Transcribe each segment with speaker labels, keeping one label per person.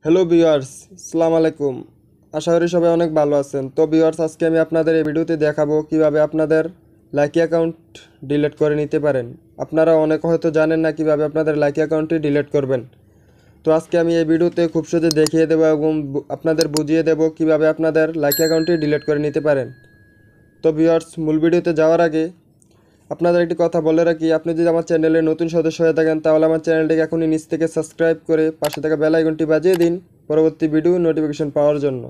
Speaker 1: Hello viewers, আসসালামু আলাইকুম। আশা করি সবাই অনেক ভালো আছেন। তো ভিউয়ার্স, আজকে আমি আপনাদের এই ভিডিওতে দেখাবো কিভাবে আপনাদের লাইকি অ্যাকাউন্ট ডিলিট করে নিতে পারেন। আপনারা অনেক হয়তো জানেন না কিভাবে আপনাদের লাইকি অ্যাকাউন্টটি ডিলিট করবেন। তো আজকে আমি এই ভিডিওতে খুব সহজে দেখিয়ে দেবো এবং আপনাদের বুঝিয়ে দেবো কিভাবে আপনাদের লাইকি অ্যাকাউন্টটি ডিলিট করে নিতে পারেন। তো ভিউয়ার্স, মূল ভিডিওতে যাওয়ার আগে আপনাদের একটি কথা বলে রাখি, আপনি যদি আমার চ্যানেলে নতুন সদস্য হয়ে থাকেন তাহলে আমার চ্যানেলটিকে এখনই নিচ থেকে সাবস্ক্রাইব করে পাশে থাকা বেল আইকনটি বাজিয়ে দিন পরবর্তী ভিডিও নোটিফিকেশন পাওয়ার জন্য।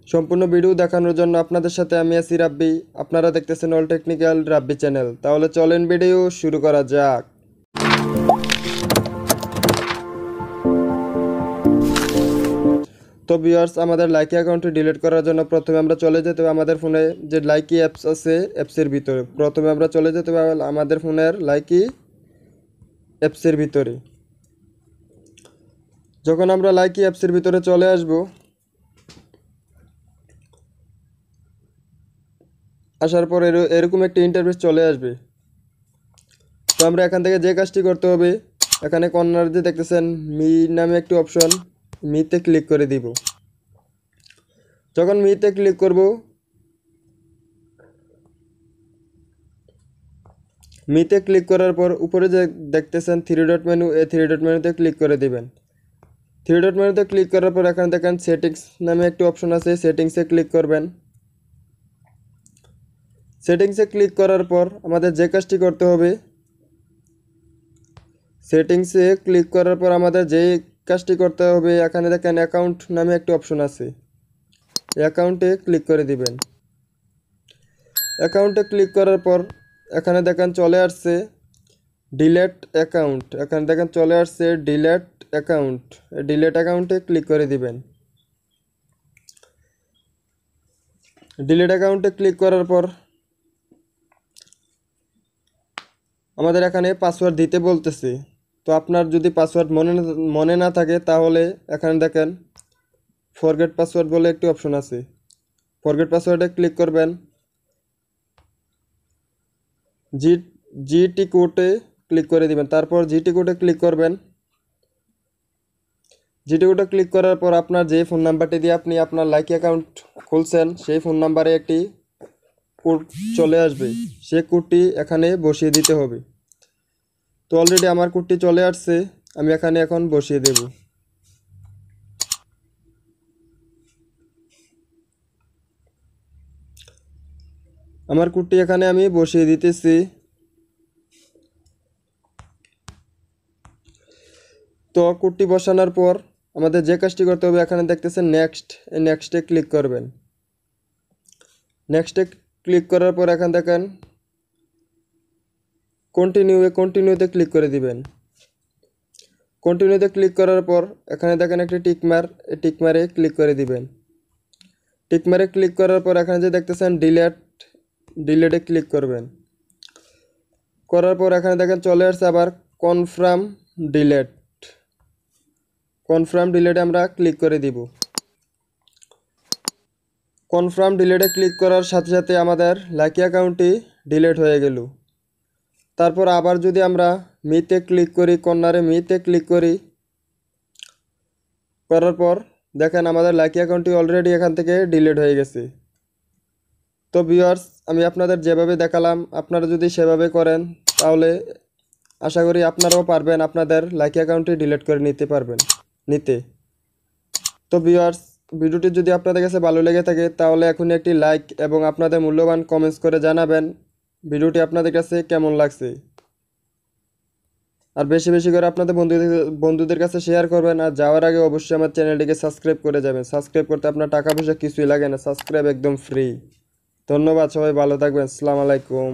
Speaker 1: সম্পূর্ণ ভিডিও দেখানোর জন্য আপনাদের সাথে আমি আছি রাব্বি। আপনারা দেখতেছেন অল টেকনিক্যাল রাব্বি চ্যানেল। তাহলে চলেন ভিডিও শুরু করা যাক। তো ভিউয়ার্স, আমাদের লাইকি অ্যাকাউন্টটি ডিলিট করার জন্য প্রথমে আমরা চলে যেতে হবে আমাদের ফোনে যে লাইকি অ্যাপস আছে অ্যাপসের ভিতরে। প্রথমে আমরা চলে যেতে হবে আমাদের ফোনের লাইকি অ্যাপসের ভিতরে। যখন আমরা লাইকি অ্যাপসের ভিতরে চলে আসব, আসার পর এরকম একটি ইন্টারফেস চলে আসবে। তো আমরা এখান থেকে যে কাজটি করতে হবে, এখানে কর্নার যে দেখতেছেন মি নামে একটি অপশন, মিতে ক্লিক করে দিব। যখন মিতে ক্লিক করব, মিতে ক্লিক করার পর উপরে যে দেখতেছেন থ্রি ডট মেনু, এই থ্রি ডট মেনুতে ক্লিক করে দিবেন। থ্রি ডট মেনুতে ক্লিক করার পর এখানে দেখেন সেটিংস নামে একটি অপশন আছে, সেটিংসে ক্লিক করবেন। সেটিংসে ক্লিক করার পর আমাদের যে কাজটি করতে হবে, সেটিংসে ক্লিক করার পর আমাদের যে কাজটি করতে হবে, এখানে দেখেন অ্যাকাউন্ট নামে একটি অপশন আছে, অ্যাকাউন্টে ক্লিক করে দিবেন। অ্যাকাউন্টে ক্লিক করার পর এখানে দেখেন চলে আসছে ডিলেট অ্যাকাউন্ট, এখানে দেখেন চলে আসছে ডিলেট অ্যাকাউন্ট। ডিলেট অ্যাকাউন্টে ক্লিক করে দিবেন। ডিলেট অ্যাকাউন্টে ক্লিক করার পর আমাদের এখানে পাসওয়ার্ড দিতে বলতেছে। তো আপনার যদি পাসওয়ার্ড মনে না থাকে তাহলে এখানে দেখেন ফরগেট পাসওয়ার্ড বলে একটি অপশন আছে, ফরগেট পাসওয়ার্ডে ক্লিক করবেন। জিটি কোডে ক্লিক করে দিবেন। তারপর জিটি কোডে ক্লিক করবেন। জিটি কোডে ক্লিক করার পর আপনার যে ফোন নাম্বারটি দিয়ে আপনি আপনার লাইকি অ্যাকাউন্ট খুলছেন সেই ফোন নাম্বারে একটি কোড চলে আসবে, সেই কোডটি এখানে বসিয়ে দিতে হবে। তো অলরেডি আমার কোডটি চলে আসছে, আমি এখানে এখন বসিয়ে দেব। আমার কোডটি এখানে আমি বসিয়ে দিতেছি। তো কোডটি বসানোর পর আমাদের যে কাজটি করতে হবে, এখানে দেখতেছেন নেক্সট, এই নেক্সটে ক্লিক করবেন। নেক্সটে ক্লিক করার পর এখানে দেখেন কন্টিনিউতে ক্লিক করে দিবেন। কন্টিনিউতে ক্লিক করার পর এখানে দেখেন একটি টিকমার, এই টিকমারে ক্লিক করে দিবেন। টিকমারে ক্লিক করার পর এখানে যে দেখতেছেন ডিলেটে ক্লিক করবেন। করার পর এখানে দেখেন চলে আসছে আবার কনফার্ম ডিলেট। কনফার্ম ডিলেটে আমরা ক্লিক করে দিব। কনফার্ম ডিলেটে ক্লিক করার সাথে সাথে আমাদের লাইকি অ্যাকাউন্টটি ডিলেট হয়ে গেল। তারপর আবার যদি আমরা মিতে ক্লিক করি, কর্নারে মিতে ক্লিক করি, করার পর দেখেন আমাদের লাইকি অ্যাকাউন্টটি অলরেডি এখান থেকে ডিলিট হয়ে গেছে। তো ভিউয়ার্স, আমি আপনাদের যেভাবে দেখালাম আপনারা যদি সেভাবে করেন তাহলে আশা করি আপনারাও পারবেন আপনাদের লাইকি অ্যাকাউন্টটি ডিলিট করে নিতে। তো ভিউয়ার্স, ভিডিওটি যদি আপনাদের কাছে ভালো লেগে থাকে তাহলে এখনই একটি লাইক এবং আপনাদের মূল্যবান কমেন্টস করে জানাবেন ভিডিওটি আপনাদের কাছে কেমন লাগছে। আর বেশি বেশি করে আপনাদের বন্ধুদের কাছে শেয়ার করবেন। আর যাওয়ার আগে অবশ্যই আমার চ্যানেলটিকে সাবস্ক্রাইব করে যাবেন। সাবস্ক্রাইব করতে আপনার টাকা পয়সা কিছুই লাগে না, সাবস্ক্রাইব একদম ফ্রি। ধন্যবাদ, সবাই ভালো থাকবেন। আসসালামু আলাইকুম।